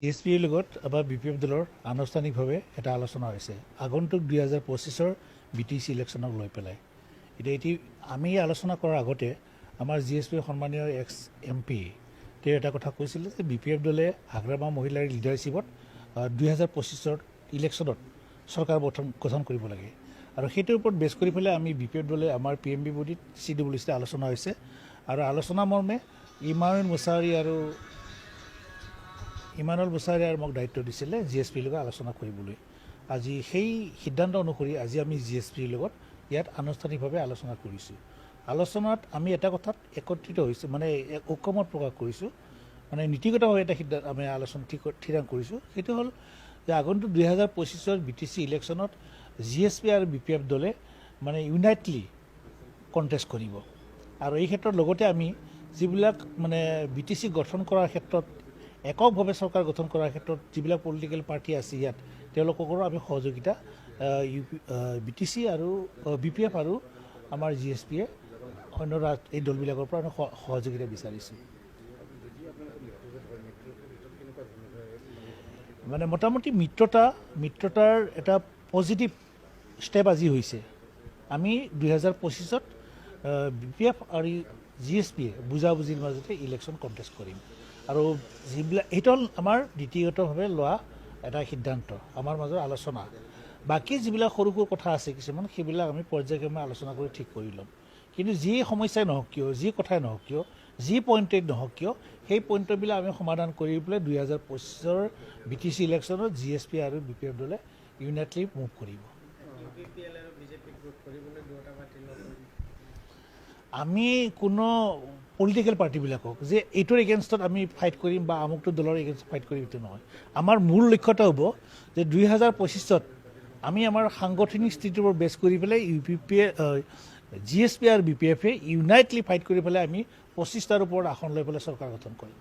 এছপিৰ লগত বা বিপিএফ দলৰ আনুষ্ঠানিকভাৱে এটা আলোচনা হৈছে আগন্তুক 2025 বিটিচি ইলেকশ্যনক লৈ পেলাই। এতিয়া আমি আলোচনা কৰাৰ আগতে আমাৰ জিএছপিৰ সন্মানীয় এক্স MP তেওঁ এটা কথা কৈছিলে যে বিপিএফ দলে হাগ্ৰামা মহিলাৰ লিডাৰশ্বিপত 2025 ইলেকশ্যনত চৰকাৰ গঠন কৰিব লাগে আৰু সেইটোৰ ওপৰত বেছ কৰি পেলাই আমি বিপিএফ দলে আমাৰ PMB বডিত CWCতে আলোচনা হৈছে আৰু আলোচনা মৰ্মে ইমানুৱেল মুছাৰী আৰু মোক দায়িত্ব দিছিলে জিএছপিৰ লগত আলোচনা কৰিবলৈ। আজি সেই সিদ্ধান্ত অনুসৰি আজি আমি জিএছপিৰ লগত ইয়াত আনুষ্ঠানিকভাৱে আলোচনা কৰিছোঁ। আলোচনাত আমি এটা কথাত একত্ৰিত হৈছোঁ, মানে ঐক্যমত প্ৰকাশ কৰিছোঁ, মানে নীতিগতভাৱে এটা সিদ্ধান্ত আমি আলোচনা থিৰাং কৰিছোঁ। সেইটো হ'ল যে আগন্তুক 2025 বিটিচি ইলেকশ্যনত জিএছপি আৰু বিপিএফ দলে মানে ইউনাইটলি কণ্টেষ্ট কৰিব আৰু এই ক্ষেত্ৰত লগতে আমি যিবিলাক মানে বিটিচি গঠন কৰাৰ ক্ষেত্ৰত এককভাৱে চৰকাৰ গঠন কৰাৰ ক্ষেত্ৰত যিবিলাক পলিটিকেল পাৰ্টি আছে ইয়াত তেওঁলোককো আমি সহযোগিতা বিটিচি আৰু বিপিএফ আৰু আমাৰ জিএছপিয়ে অন্য এই দলবিলাকৰ পৰা আমি সহযোগিতা বিচাৰিছোঁ। মানে মোটামুটি মিত্ৰতাৰ এটা পজিটিভ ষ্টেপ আজি হৈছে। আমি 2025 বিপিএফ আৰু জিএছপিয়ে বুজাবুজিৰ মাজতে ইলেকশ্যন কণ্টেষ্ট কৰিম আৰু যিবিলাক এইটো হ'ল আমাৰ নীতিগতভাৱে লোৱা এটা সিদ্ধান্ত, আমাৰ মাজৰ আলোচনা। বাকী যিবিলাক সৰু সৰু কথা আছে কিছুমান সেইবিলাক আমি পৰ্যায়ক্ৰমে আলোচনা কৰি ঠিক কৰি ল'ম। কিন্তু যি সমস্যাই নহওক কিয়, যি কথাই নহওক কিয়, যি পইণ্টেই নহওক কিয়, সেই পইণ্টবিলাক আমি সমাধান কৰি পেলাই 2025 বিটিচি ইলেকশ্যনত জিএছপি আৰু বিপিএফ দলে ইউনাইটলি মুভ কৰিব। আমি কোনো পলিটিকেল পাৰ্টিবিলাকক যে এইটোৰ এগেইনষ্টত আমি ফাইট কৰিম বা আমুকটো দলৰ এগেইনষ্টত ফাইট কৰিম এইটো নহয়। আমাৰ মূল লক্ষ্যটা হ'ব যে 2025 আমি আমাৰ সাংগঠনিক স্থিতিৰ ওপৰত বেছ কৰি পেলাই জিএছপি আৰু বিপিএফে ইউনাইটলি ফাইট কৰি পেলাই আমি 25টাৰ ওপৰত আসন লৈ পেলাই চৰকাৰ গঠন কৰিম।